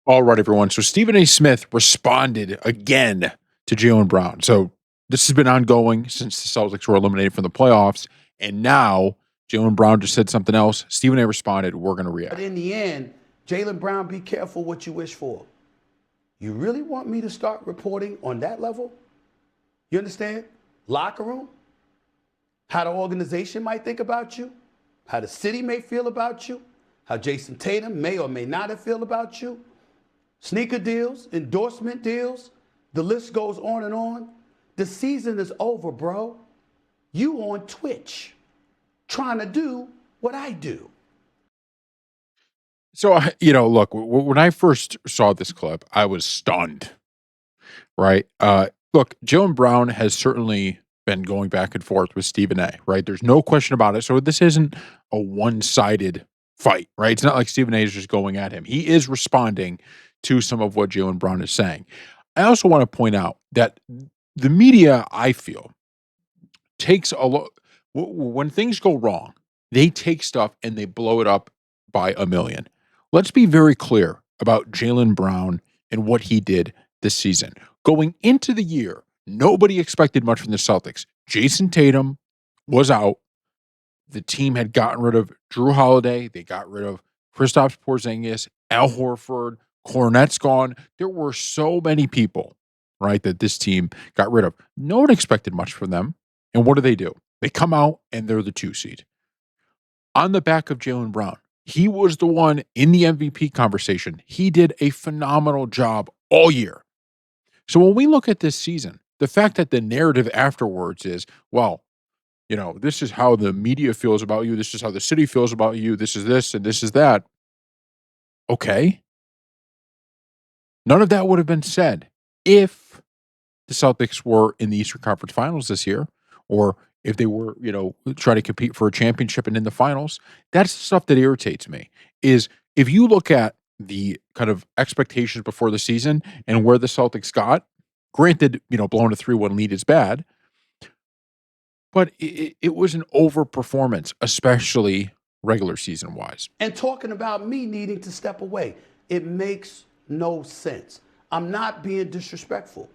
All right, everyone. So Stephen A. Smith responded again to Jaylen Brown. So this has been ongoing since the Celtics were eliminated from the playoffs. And now Jaylen Brown just said something else. Stephen A. responded. We're going to But react. in the end, Jaylen Brown, be careful what you wish for. You really want me to start reporting on that level? You understand? Locker room, how the organization might think about you, how the city may feel about you, how Jason Tatum may or may not have feel about you, sneaker deals, endorsement deals, the list goes on and on. The season is over, bro. You on Twitch trying to do what I do. So, look, when I first saw this clip, I was stunned, right? Look, Jaylen Brown has certainly been going back and forth with Stephen A., right? There's no question about it. So this isn't a one-sided fight, right? It's not like Stephen A. is just going at him. He is responding to some of what Jaylen Brown is saying. I also want to point out that the media, I feel, takes a lot when things go wrong, they take stuff and they blow it up by a million. Let's be very clear about Jaylen Brown and what he did this season. Going into the year, nobody expected much from the Celtics. Jason Tatum was out. The team had gotten rid of Drew Holiday. They got rid of Kristaps Porzingis, Al Horford, Cornette's gone. There were so many people, right, that this team got rid of. No one expected much from them. And what do? They come out and they're the 2 seed. On the back of Jaylen Brown, he was the one in the MVP conversation. He did a phenomenal job all year. So when we look at this season, the fact that the narrative afterwards is, well, this is how the media feels about you. This is how the city feels about you. This is this and this is that. Okay. None of that would have been said if the Celtics were in the Eastern Conference Finals this year, or if they were, trying to compete for a championship and in the finals. That's the stuff that irritates me. Is if you look at the kind of expectations before the season and where the Celtics got, granted, blowing a 3-1 lead is bad, but it was an overperformance, especially regular season wise. And talking about me needing to step away, it makes no sense. I'm not being disrespectful.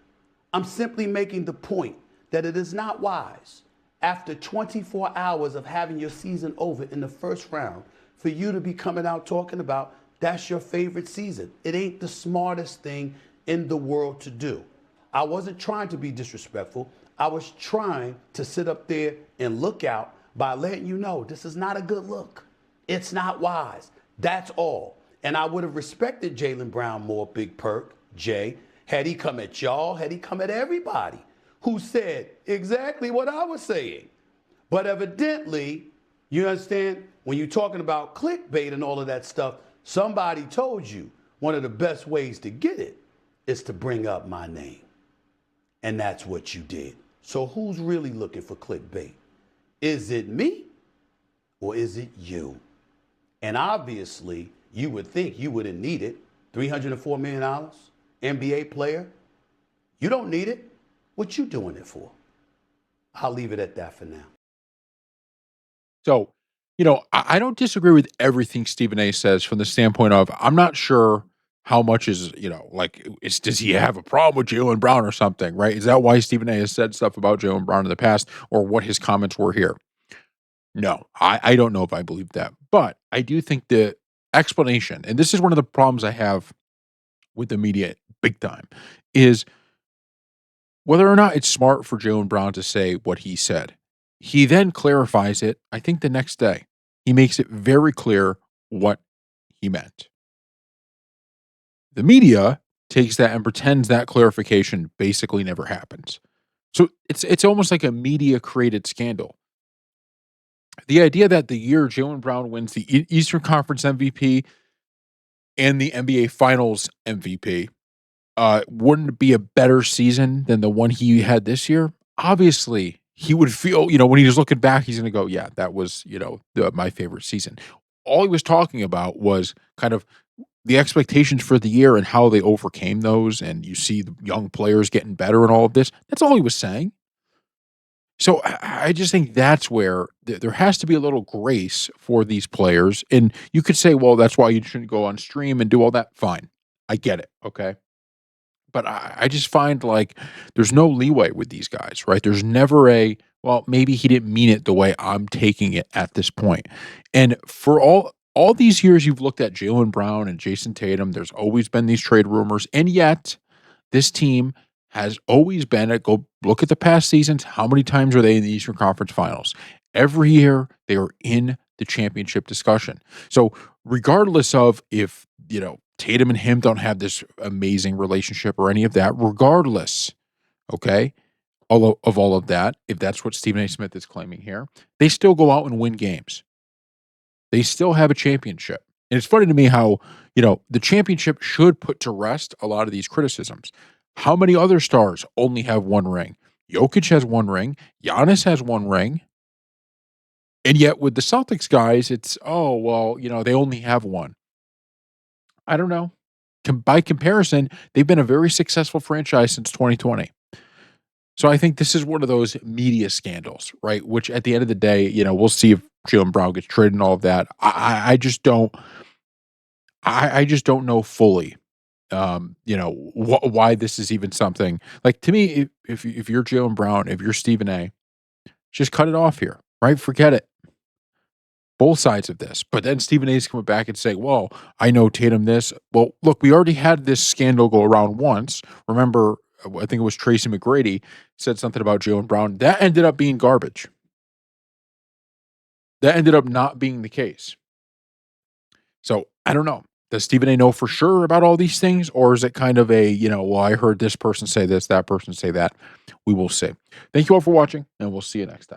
I'm simply making the point that it is not wise, after 24 hours of having your season over in the first round, for you to be coming out talking about that's your favorite season. It ain't the smartest thing in the world to do. I wasn't trying to be disrespectful. I was trying to sit up there and look out by letting you know this is not a good look. It's not wise. That's all. And I would have respected Jaylen Brown more, Big Perk, Jay, had he come at y'all, had he come at everybody who said exactly what I was saying. But evidently, you understand, when you're talking about clickbait and all of that stuff, somebody told you one of the best ways to get it is to bring up my name. And that's what you did. So who's really looking for clickbait? Is it me or is it you? And obviously, you would think you wouldn't need it. $304 million, NBA player. You don't need it. What you doing it for? I'll leave it at that for now. So, I don't disagree with everything Stephen A. says from the standpoint of I'm not sure how much is, does he have a problem with Jaylen Brown or something, right? Is that why Stephen A. has said stuff about Jaylen Brown in the past or what his comments were here? No, I don't know if I believe that. But I do think the explanation, and this is one of the problems I have with the media big time, is whether or not it's smart for Jaylen Brown to say what he said. He then clarifies it, I think, the next day. He makes it very clear what he meant. The media takes that and pretends that clarification basically never happens. So it's almost like a media created scandal. The idea that the year Jaylen Brown wins the Eastern Conference MVP and the NBA Finals MVP wouldn't be a better season than the one he had this year. Obviously, he would feel, when he's looking back, he's going to go, yeah, that was, my favorite season. All he was talking about was kind of the expectations for the year and how they overcame those. And you see the young players getting better and all of this. That's all he was saying. So I just think that's where there has to be a little grace for these players. And you could say, well, that's why you shouldn't go on stream and do all that. Fine. I get it, okay? But I just find, like, there's no leeway with these guys, right? There's never a, "Well, maybe he didn't mean it the way I'm taking it at this point." And for all these years you've looked at Jaylen Brown and Jason Tatum, there's always been these trade rumors, and yet this team has always been go look at the past seasons, how many times are they in the Eastern Conference Finals? Every year, they are in the championship discussion. So, regardless of if, Tatum and him don't have this amazing relationship or any of that, regardless, okay, all of that, if that's what Stephen A. Smith is claiming here, they still go out and win games. They still have a championship. And it's funny to me how, the championship should put to rest a lot of these criticisms. How many other stars only have one ring? Jokic has one ring. Giannis has one ring. And yet with the Celtics guys, it's, oh, well, they only have one. I don't know. By comparison, they've been a very successful franchise since 2020. So I think this is one of those media scandals, right? Which at the end of the day, we'll see if Jalen Brown gets traded and all of that. I just don't. I just don't know fully, why this is even something. Like to me, if you're Jalen Brown, if you're Stephen A, just cut it off here, right? Forget it. Both sides of this. But then Stephen A's coming back and saying, well, I know Tatum this. Well, look, we already had this scandal go around once. Remember, I think it was Tracy McGrady said something about Jalen Brown. That ended up being garbage. That ended up not being the case. So I don't know. Does Stephen A know for sure about all these things? Or is it kind of a, well, I heard this person say this, that person say that. We will see. Thank you all for watching, and we'll see you next time.